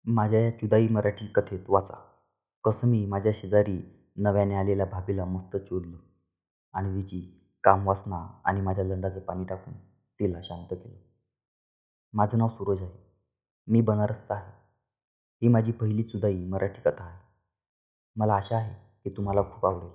माझ्या या जुदाई मराठी कथेत वाचा, कसं मी माझ्या शेजारी नव्याने आलेल्या भाभीला मस्त चोरलं आणि तिची कामवासना आणि माझ्या दंडाचं पाणी टाकून तिला शांत केलं. माझं नाव सूरज आहे. मी बनारसचा आहे. ही माझी पहिली जुदाई मराठी कथा आहे. मला आशा आहे की तुम्हाला खूप आवडेल.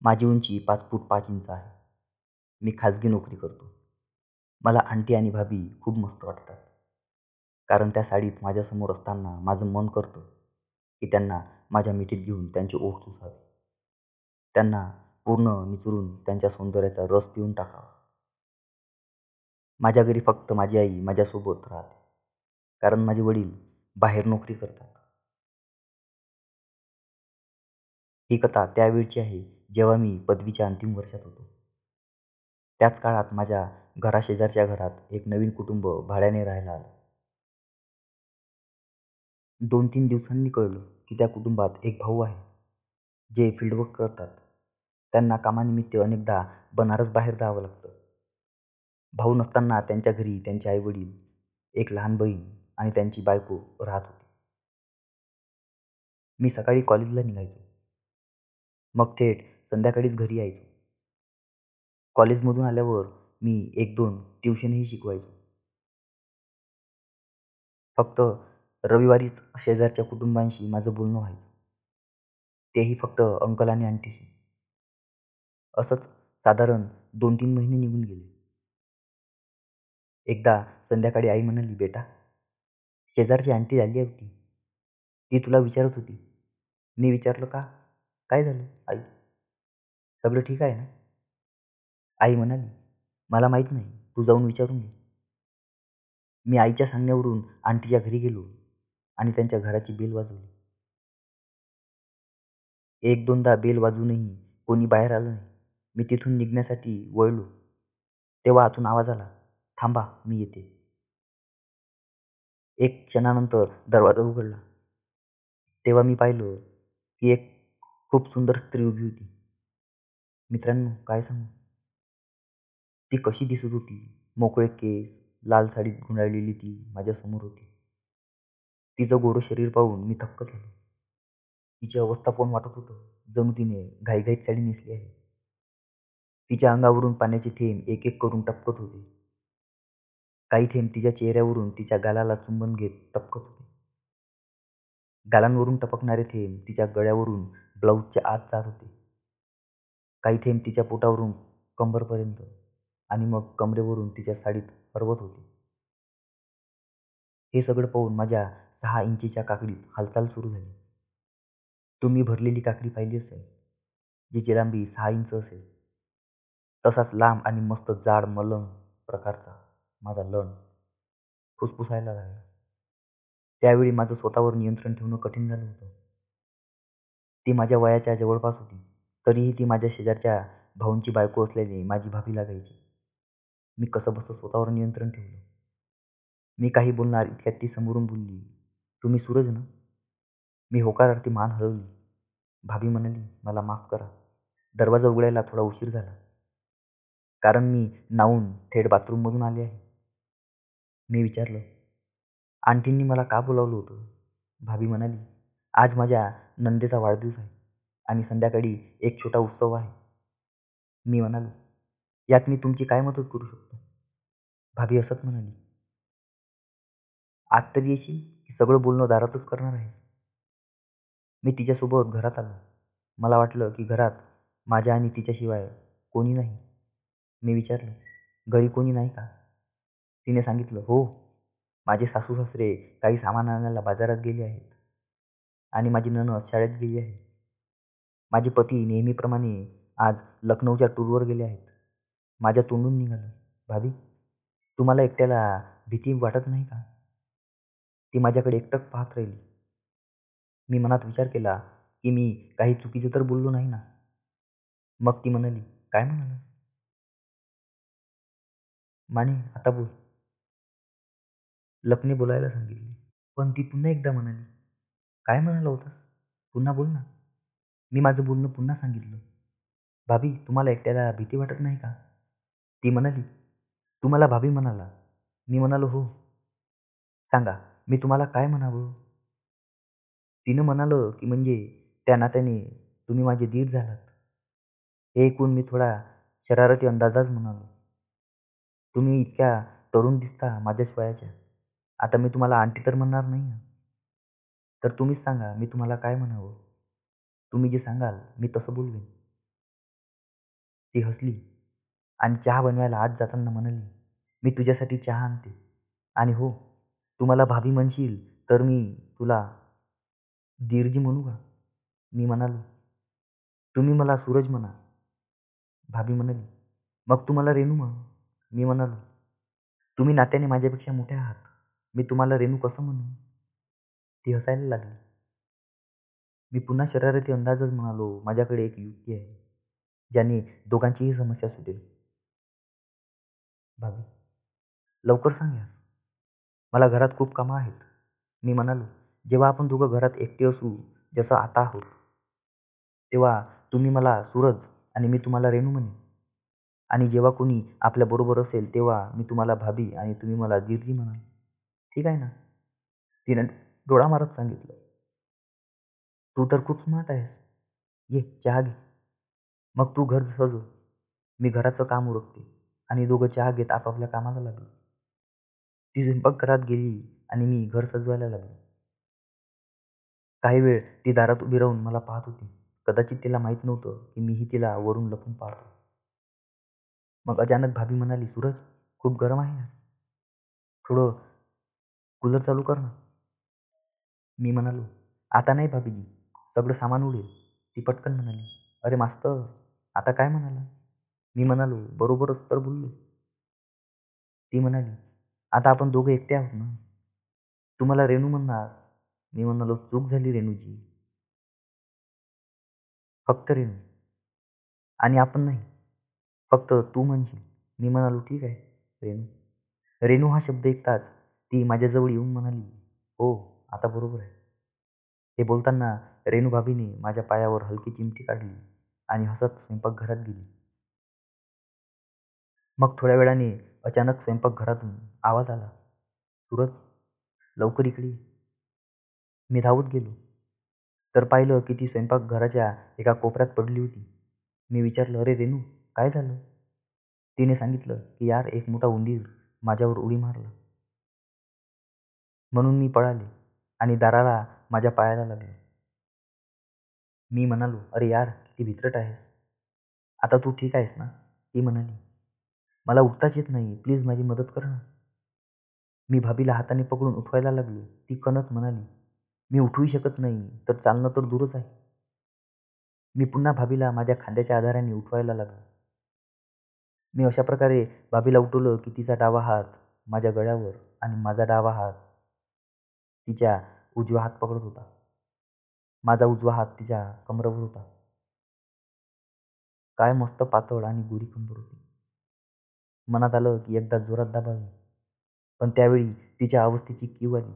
माझी उंची 5 फूट 5 इंच आहे. मी खाजगी नोकरी करतो. मला आंटी आणि भाभी खूप मस्त वाटतात. कारण त्या साडीत माझ्यासमोर असताना माझं मन करतं की त्यांना माझ्या मिठीत घेऊन त्यांचे ओठ चुसावे. त्यांना पूर्ण निचरून त्यांच्या सौंदर्याचा रस पिऊन टाकावा. माझ्या घरी फक्त माझी आई माझ्यासोबत राहते. कारण माझे वडील बाहेर नोकरी करतात. ही कथा त्यावेळची आहे जेव्हा मी पदवीच्या अंतिम वर्षात होतो. त्याच काळात माझ्या घराशेजारच्या घरात एक नवीन कुटुंब भाड्याने राहायला आलं. 2-3 दिवसांनी कळलं की त्या कुटुंबात एक भाऊ आहे, जे फील्डवर्क करतात. त्यांना कामानिमित्त अनेकदा बनारस बाहेर जावं लागतं. भाऊ नसताना त्यांच्या घरी त्यांचे आई-वडील, एक लहान बहीण आणि त्यांची बायको राहत होती. मी सकाळी कॉलेजला निघायचो. मग थेट संध्याकाळीच घरी यायचो. कॉलेजमधून आल्यावर मी 1-2 ट्युशनही शिकवायचो. फक्त रविवारीच शेजारच्या कुटुंबांशी माझं बोलणं व्हायचं. तेही फक्त अंकल आणि आंटीशी. असंच साधारण 2-3 महिने निघून गेले. एकदा संध्याकाळी आई म्हणाली, "बेटा, शेजारची आंटी आली होती. ती तुला विचारत होती." मी विचारलं, "का? काय झालं आई? सगळं ठीक आहे ना?" आई म्हणाली, "मला माहीत नाही. तू जाऊन विचारून घे." मी आईच्या सांगण्यावरून आंटीच्या घरी गेलो आणि त्यांच्या घराची बेल वाजवली. 1-2दा बेल वाजूनही कोणी बाहेर आलं नाही. मी तिथून निघण्यासाठी वळलो, तेव्हा आतून आवाज आला, "थांबा, मी येते." एक क्षणानंतर दरवाजा उघडला. तेव्हा मी पाहिलं की एक खूप सुंदर स्त्री उभी होती. मित्रांनो, काय सांगू? ती कशी दिसत होती? मोकळे केस, लाल साडीत गुंडाळलेली ती माझ्यासमोर होती. तिचं गोरं शरीर पाहून मी थक्क झालो. तिची अवस्था पाहून वाटत होतं, जणू तिने घाईघाईत साडी नेसली आहे. तिच्या अंगावरून पाण्याचे थेंब एक-एक करून टपकत होते. काही थेंब तिच्या चेहऱ्यावरून तिच्या गालाला चुंबन घेत टपकत होते. गालांवरून टपकणारे थेंब तिच्या गळ्यावरून ब्लाऊजच्या आत जात होते. काही थेंब तिच्या पोटावरून कंबरपर्यंत आणि मग कमरेवरून तिच्या साडीत हरवत होते. हे सगळं पाहून माझ्या 6 इंचीच्या काकडीत हालचाल सुरू झाली. तुम्ही भरलेली काकडी पाहिली असेल, जिची लांबी 6 इंच असेल. तसाच लांब आणि मस्त जाड मलंग प्रकारचा माझा लन फुसफुसायला लागला. त्यावेळी माझं स्वतःवर नियंत्रण ठेवणं कठीण झालं होतं. ती माझ्या वयाच्या जवळपास होती. तरीही ती माझ्या शेजारच्या भाऊंची बायको असल्याने माझी भाभी लागायची. मी कसंबसं स्वतःवर नियंत्रण ठेवलं. मी काही बोलणार इतक्यात ती समोरून बोलली, "तुम्ही सूरज ना?" मी होकारार्थी मान हलवली. भाभी म्हणाली, "मला माफ करा. दरवाजा उघडायला थोडा उशीर झाला. कारण मी नाहून थेट बाथरूममधून आले आहे." मी विचारलं, "आंटींनी मला का बोलावलं होतं?" भाभी म्हणाली, "आज माझ्या नंदेचा वाढदिवस आहे आणि संध्याकाळी एक छोटा उत्सव आहे." मी म्हणालो, "यात मी तुमची काय मदत करू शकतो?" भाभी हसत म्हणाली, "आज तरी येशील की सगळं बोलणं दारातच करणार आहेस?" मी तिच्यासोबत घरात आलो. मला वाटलं की घरात माझ्या आणि तिच्याशिवाय कोणी नाही. मी विचारलं, "घरी कोणी नाही का?" तिने सांगितलं, "हो, माझे सासू-सासरे काही सामान आणायला बाजारात गेले आहेत आणि माझी नणंद शाळेत गेली आहे. माझे पती नेहमीप्रमाणे आज लखनौच्या टूरवर गेले आहेत." माझ्या तोंडून निघालं, "भाभी, तुम्हाला एकट्याला भीती वाटत नाही का?" ती माझ्याकडे एकटक पाहत राहिली. मी मनात विचार केला की मी काही चुकीचं तर बोललो नाही ना. मग ती म्हणाली, "काय म्हणालास?" "माने, आता बोल." लपणे बोलायला सांगितले. पण ती पुन्हा एकदा म्हणाली, "काय म्हणाला होतास? पुन्हा बोल ना." मी माझं बोलणं पुन्हा सांगितलं. "भाभी, तुम्हाला एकट्याला भीती वाटत नाही का?" ती म्हणाली, "तू मला भाभी म्हणाला." मी म्हणालो, "हो." "सांगा, मी तुम्हाला काय म्हणावं? तिनं म्हणालं, की म्हणजे त्या नात्याने तुम्ही माझे दीर झालात. हे ऐकून मी थोडा शरारती अंदाजात म्हणालो, तुम्ही इतक्या तरुण दिसता माझ्याच वयाच्या. आता मी तुम्हाला आंटी तर म्हणणार नाही ना. तर तुम्हीच सांगा मी तुम्हाला काय म्हणावं? तुम्ही जे सांगाल मी तसं बोलवेन. ती हसली आणि चहा बनवायला आत जाताना म्हणाली, "मी तुझ्यासाठी चहा आणते. आणि हो, तू मला भाभी म्हणशील तर मी तुला दीरजी म्हणू का?" मी म्हणालो, "तुम्ही मला सूरज म्हणा." भाभी म्हणाली, "मग तू मला रेणू म्हण." मी म्हणालो, "तुम्ही नात्याने माझ्यापेक्षा मोठे आहात. मी तुम्हाला रेणू कसं म्हणू?" ती हसायला लागली. मी पुन्हा शरारती अंदाजच म्हणालो, "माझ्याकडे एक युक्ती आहे, ज्याने दोघांचीही समस्या सुटेल." भाभी, "लवकर सांग यार. मला घरात खूप कामं आहेत." मी म्हणालो, "जेव्हा आपण दोघं घरात एकटे असू, जसं आता आहोत, तेव्हा तुम्ही मला सूरज आणि मी तुम्हाला रेणू म्हणेन. आणि जेव्हा कोणी आपल्याबरोबर असेल, तेव्हा मी तुम्हाला भाभी आणि तुम्ही मला दीरजी म्हणाल. ठीक आहे ना?" तिने डोळा मारत सांगितलं, "तू तर खूप स्मार्ट आहेस. ये चहा घे. मग तू घर सजव. मी घराचं काम उरकते." आणि दोघं चहा घेत आपापल्या कामाला लागलो. ती स्वयंपाकघरात गेली आणि मी घर सजवायला लागलो. काही वेळ ती दारात उभी राहून मला पाहत होती. कदाचित तिला माहीत नव्हतं की मीही तिला वरून लपून पाहतो. मग अचानक भाभी म्हणाली, "सूरज, खूप गरम आहे यार. थोडं कूलर चालू कर ना." मी म्हणालो, "आता नाही भाभीजी, सगळं सामान उडेल." ती पटकन म्हणाली, "अरे मास्तर, आता काय म्हणाला?" मी म्हणालो, "बरोबरच तर बोललो." ती म्हणाली, "आता आपण दोघं एकटे आहोत ना. तू मला रेणू म्हणणार." मी म्हणालो, "चूक झाली रेणूजी. फक्त रेणू. आणि आपण नाही. फक्त तू म्हणशील." मी म्हणालो, "ठीक आहे रेणू." रेणू हा शब्द ऐकताच ती माझ्याजवळ येऊन म्हणाली, "हो, आता बरोबर आहे." हे बोलताना रेणू भाभीने माझ्या पायावर हलकी चिमटी काढली आणि हसत स्वयंपाकघरात गेली. मग थोड्या वेळाने अचानक स्वयंपाकघरातून आवाज आला, "सूरज, लवकर इकडे ये." मी धावत गेलो. तर पाहिलं की ती स्वयंपाकघराच्या एका कोपऱ्यात पडली होती. मी विचारलं, "अरे रेणू, काय झालं?" तिने सांगितलं की यार एक मोठा उंदीर माझ्यावर उडी मारला. म्हणून मी पळाले आणि दाराला माझ्या पायाला लागलो. मी म्हणालो, "अरे यार, किती भित्रट आहेस. आता तू ठीक आहेस ना?" ती म्हणाली, "मला उठताच येत नाही. प्लीज माझी मदत कर ना." मी भाभीला हाताने पकडून उठवायला लागलो. ती कणत म्हणाली, "मी उठूही शकत नाही, तर चालणं तर दूरच आहे." मी पुन्हा भाभीला माझ्या खांद्याच्या आधाराने उठवायला लागलो. मी अशा प्रकारे भाभीला उठवलं की तिचा डावा हात माझ्या गळ्यावर आणि माझा डावा हात तिच्या उजवा हात पकडत होता. माझा उजवा हात तिच्या कमरेवर होता. काय मस्त पातळ आणि गोरी कंबर होती. मनात आलं की एकदा जोरात दाबावी, पण त्यावेळी तिच्या अवस्थेची कीव आली.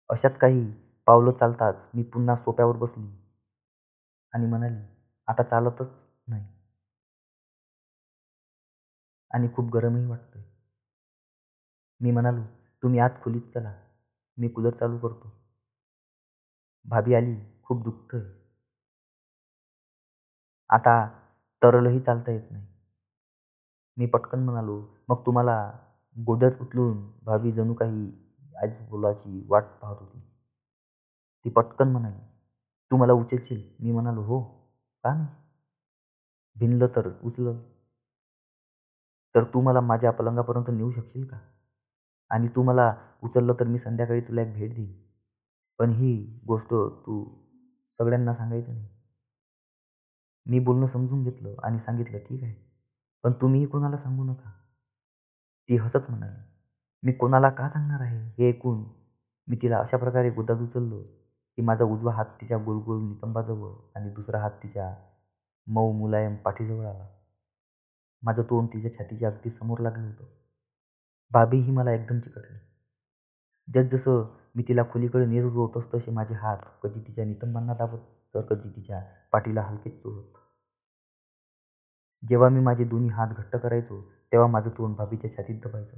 अशाच काही पावलं चालताच मी पुन्हा सोफ्यावर बसली आणि म्हणाली, "आता चालतच नाही आणि खूप गरमही वाटतंय." मी म्हणालो, "तुम्ही आत खोलीत चला, मी कूलर चालू करतो." भाभी आली, "खूप दुखतंय. आता तरलही चालता येत नाही." मी पटकन म्हणालो, "मग तुम्हाला?" गोद्यात उचलून भाभी जणू काही आज बोलाची वाट पाहत होती. ती पटकन म्हणाली, "तू मला उचलशील?" मी म्हणालो, "हो, का नाही? भिनलं तर उचलं. तर तू मला माझ्या पलंगापर्यंत नेऊ शकशील का? आणि तू मला उचललं तर मी संध्याकाळी तुला एक भेट देईन. पण ही गोष्ट तू सगळ्यांना सांगायचं नाही." मी बोलणं समजून घेतलं आणि सांगितलं, "ठीक आहे. पण तुम्हीही कोणाला सांगू नका." ती हसत म्हणाली, "मी कोणाला का सांगणार आहे?" हे ऐकून मी तिला अशा प्रकारे गोदात उचललं, की माझा उजवा हात तिच्या गोल-गोल नितंबाजवळ आणि दुसरा हात तिच्या मऊ मुलायम पाठीजवळ आला. माझं तोंड तिच्या छातीच्या अगदी समोर लागलं होतं. भाभी ही मला एकदम चिकटली. जसजसं मी तिला खोलीकडे नेत होतो, तसतसे माझे हात कधी तिच्या नितंबांना दाबत, तर कधी तिच्या पाठीला हलकेच चोळत. जेव्हा मी माझे दोन्ही हात घट्ट करायचो, तेव्हा माझं तोंड भाभीच्या छातीत दबायचं.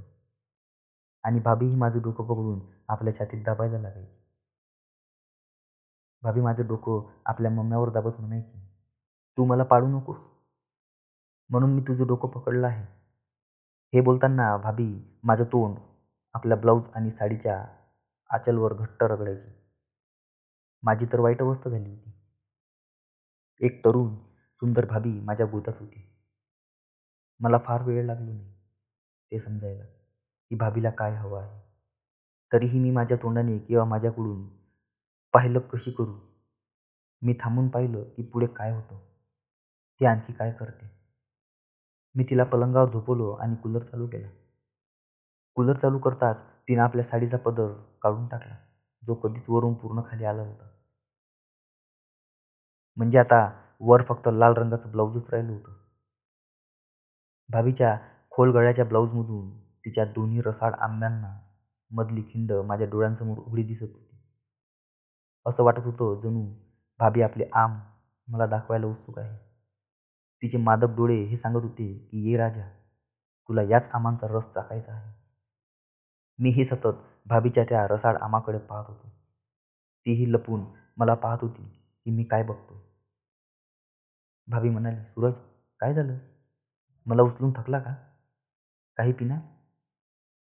आणि भाभीही माझं डोकं पकडून आपल्या छातीत दाबायला लागायची. भाभी माझं डोकं आपल्या मम्म्यावर दाबत म्हणायची, "तू मला पाडू नकोस, म्हणून मी तुझं डोकं पकडलं आहे." हे बोलताना भाभी माझं तोंड आपल्या ब्लाऊज आणि साडीच्या आचलवर घट्ट रगडायची. माझी तर वाईट अवस्था झाली होती. एक तरुण, सुंदर भाभी माझ्या गोदात होती. मला फार वेळ लागलो नाही ते समजायला, की भाभीला काय हवं आहे. तरीही मी माझ्या तोंडाने किंवा माझ्याकडून पाहिलं कशी करू. मी थांबून पाहिलं, की पुढे काय होतं. ती आणखी काय करते. मी तिला पलंगावर झोपवलं आणि कूलर चालू केला. कूलर चालू करताच तिनं आपल्या साडीचा पदर काढून टाकला, जो कधीच वरून पूर्ण खाली आला होता. म्हणजे आता वर फक्त लाल रंगाचं ब्लाऊजच राहिलं होतं. भाभीच्या खोल गळ्याच्या ब्लाऊजमधून तिच्या दोन्ही रसाळ आंब्यांना मधली खिंड माझ्या डोळ्यांसमोर उघडी दिसत होती. असं वाटत होतं जणू भाभी आपले आंब मला दाखवायला उत्सुक आहे. तिचे मादक डोळे हे सांगत होते की ये राजा, तुला याच आंबांचा रस चाखायचा आहे. मीही सतत भाभीच्या त्या रसाळ आंबाकडे पाहत होतो. तीही लपून मला पाहत होती की मी काय बघतोय. भाभी म्हणाली, सूरज, काय झालं? मला उचलून थकला का? काही पिणार?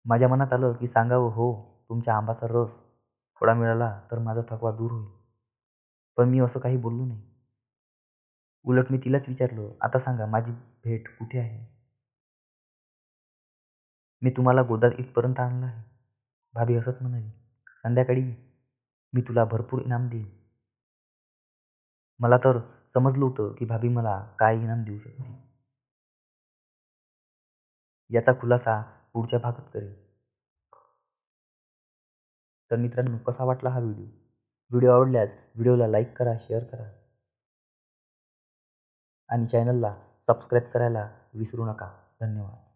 माझ्या मनात आलं की सांगावं, हो, तुमच्या आंबाचा रस थोडा मिळाला तर माझा थकवा दूर होईल. पण मी असं काही बोललो नाही. उलट मी तिलाच विचारलं, आता सांगा माझी भेट कुठे आहे? मी तुम्हाला गोदात इथपर्यंत आणलं आहे. भाभी हसत म्हणाली, संध्याकाळी ये. मी तुला भरपूर इनाम देईन. मला तर समजलं होतं की भाभी मला काय इनाम देऊ शकते. याचा खुलासा पुढच्या भागात करेन. तर मित्रांनो, कसा वाटला हा व्हिडिओ? व्हिडिओ आवडल्यास व्हिडिओला लाईक करा, शेअर करा आणि चॅनलला सबस्क्राईब करायला विसरू नका. धन्यवाद.